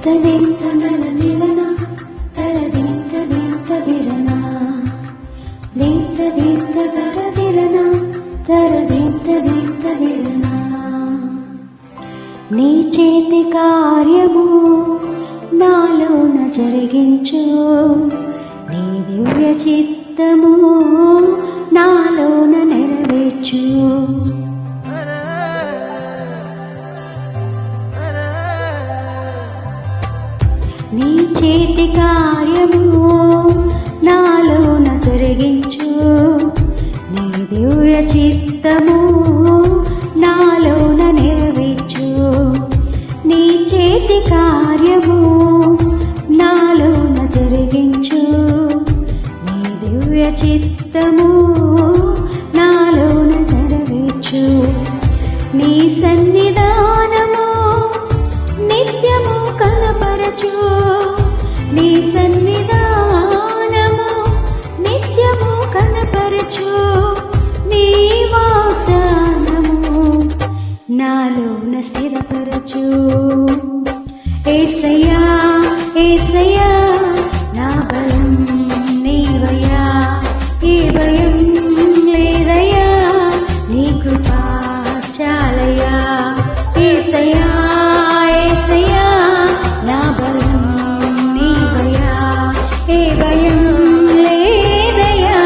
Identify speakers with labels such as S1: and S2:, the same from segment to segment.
S1: తదింతనలనిలనా తరదింతదింతదిరనా దింతదింతదరదిరనా తరదింతదింతదిరనా. నీ చేతి కార్యము నాలోన జరిగించు, నీ దివ్య చిత్తము నాలోన నెరవేర్చు. నీ చేతి కార్యము నాలోన జరిగించు, నీ దివ్య చిత్తము నాలోన నెరవేర్చు. నీ చేతి కార్యము నాలోన జరిగించు, నీ దివ్య చిత్తము నాలోన నెరవేర్చు. నీ సన్నిధానము నిత్యము కనపరచు, నీ సన్నిధానము నిత్యము కనపరచు. నీ వాగ్దానము నాలోన స్థిరపరచు. యేసయ్యా యేసయ్యా నా బలం నీవయ్యా, ఏ భయం లేదయ్యా, నీ కృపా చాలయ్యా. యేసయ్యా యేసయ్యా నా బలం నీవయ్యా, ఏ భయం లేదయ్యా,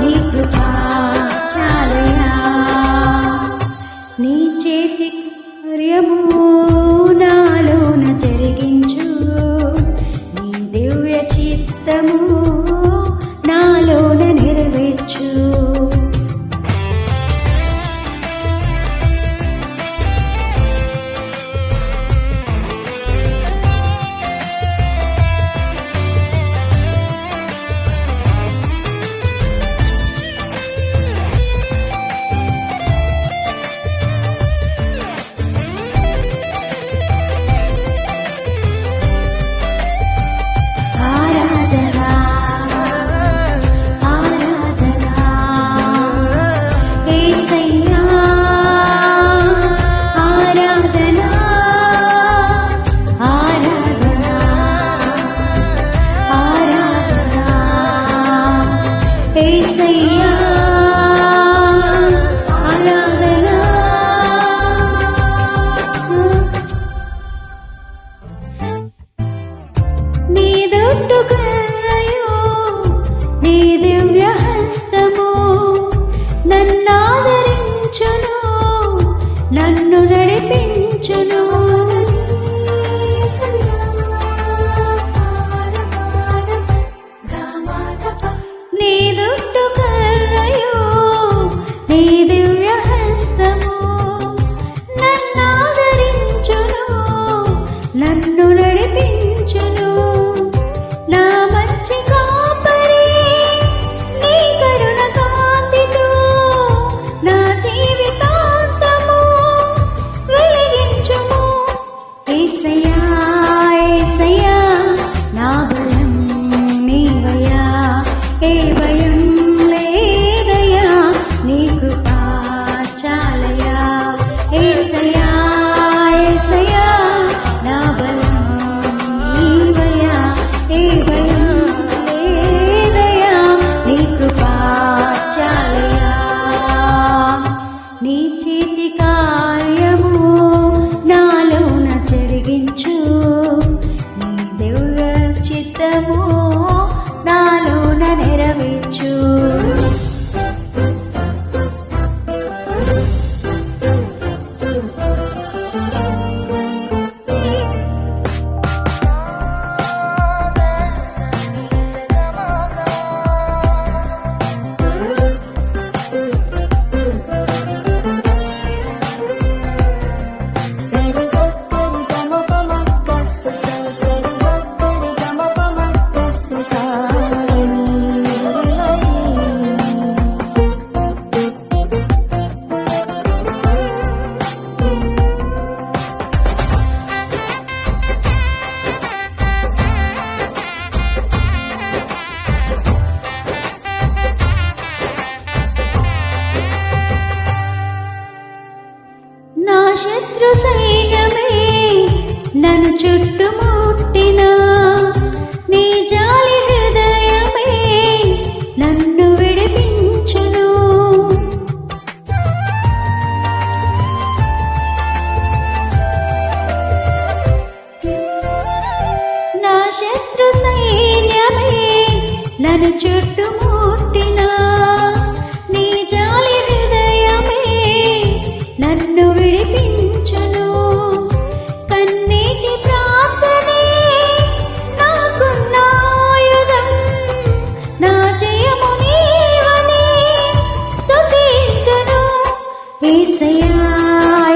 S1: నీ కృపా చాలయ్యా. నీ చేతి కార్యము నాలోన జరిగించు, నీ దివ్య చిత్తము నాలోన నెరవేర్చు. నీ దొడ్డు కర్రయో నీ దివ్య హస్తము నన్నాదరించును, నన్ను నడిపించును. నీ దొడ్డు కర్రయో నీ దివ్య హస్తము నన్నాదరించును, నన్ను నడిపించును. నా మంచి కాపరి నీ కరుణ కాంతితో నా జీవితాంతము వెలిగించుము. యేసయ్యా యేసయ్యా నా బలం నీవయ్యా, ఏ భయం లేదయ్యా, నీ కృపా చాలయ్యా. యేసయ్యా యేసయ్యా నా బలం నీవయ్యా, ఏ భయం లేదయ్యా, నీ కృపా చాలయ్యా. నీ చేతి కార్యము నాలోన జరిగించు, నీ దివ్య చిత్తము నాలోన నెరవేర్చు. శత్రు సైన్యమే నన్ను చుట్టుముట్టిన యేసయ్యా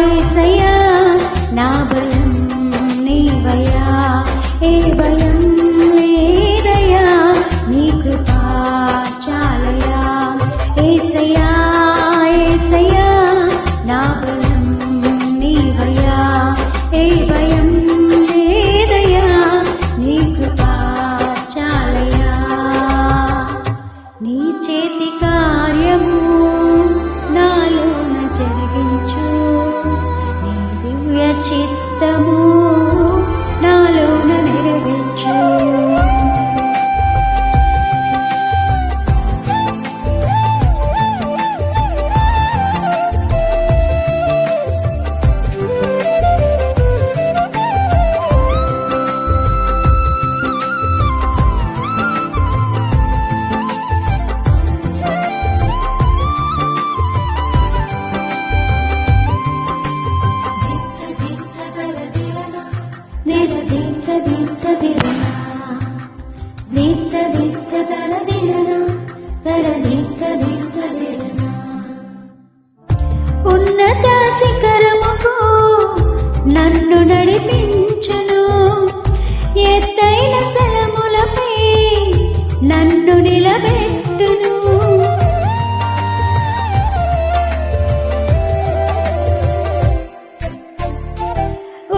S1: యేసయ్యా నా బలం నీవయ్యా ఏ భయం లేదయ్యా నీ కృపా చాలయ్యా యేసయ్యా యేసయ్యా నా బలం నీవయ్యా ఏ భయం లేదయ్యా నీ కృపా చాలయ్యా నీ చేతి కార్యము నాలోన జరిగించు నీ దివ్య చిత్తము నాలోన నెరవేర్చు ఉన్నత శిఖరముకు నన్ను నడిపించును ఎత్తైన స్థలములపై నన్ను నిలబెట్టును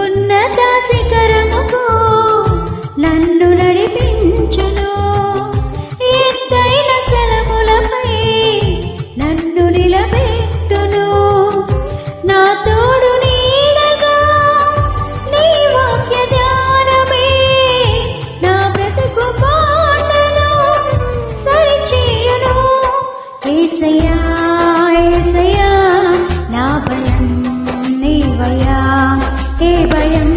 S1: ఉన్నత శిఖరముకు నన్ను నడిపించును ఎత్తైన స్థలములపై నన్ను నిలబెట్టును నా తోడు నీడగా నీ వాక్య ధ్యానమే నా బ్రతుకు బాటను సరిచేయును యేసయ్యా యేసయ్యా నా బలం నీవయ్యా ఏ భయం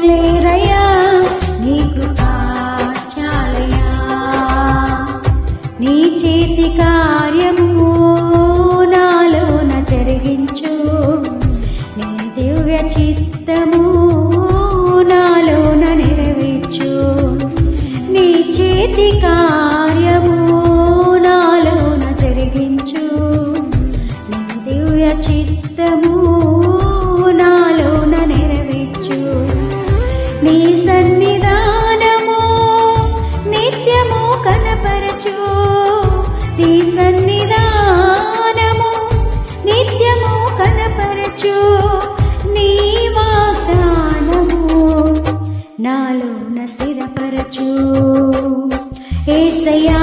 S1: లేదయ్యా నీ కృపా చాలయ్యా నీ చేతి కార్యము నాలోన జరిగించు నీ దివ్య చిత్తము నాలోన నెరవేర్చు నీ చేతి కార్యము నాలోన జరిగించు నీ దివ్య చిత్తము నాలోన నెరవేర్చు నీ సన్నిధానము నిత్యము కనపరచు నీ సన్నిధానము నిత్యము కనపరచు నీ వాగ్దానము నాలోన స్థిరపరచు యేసయ్యా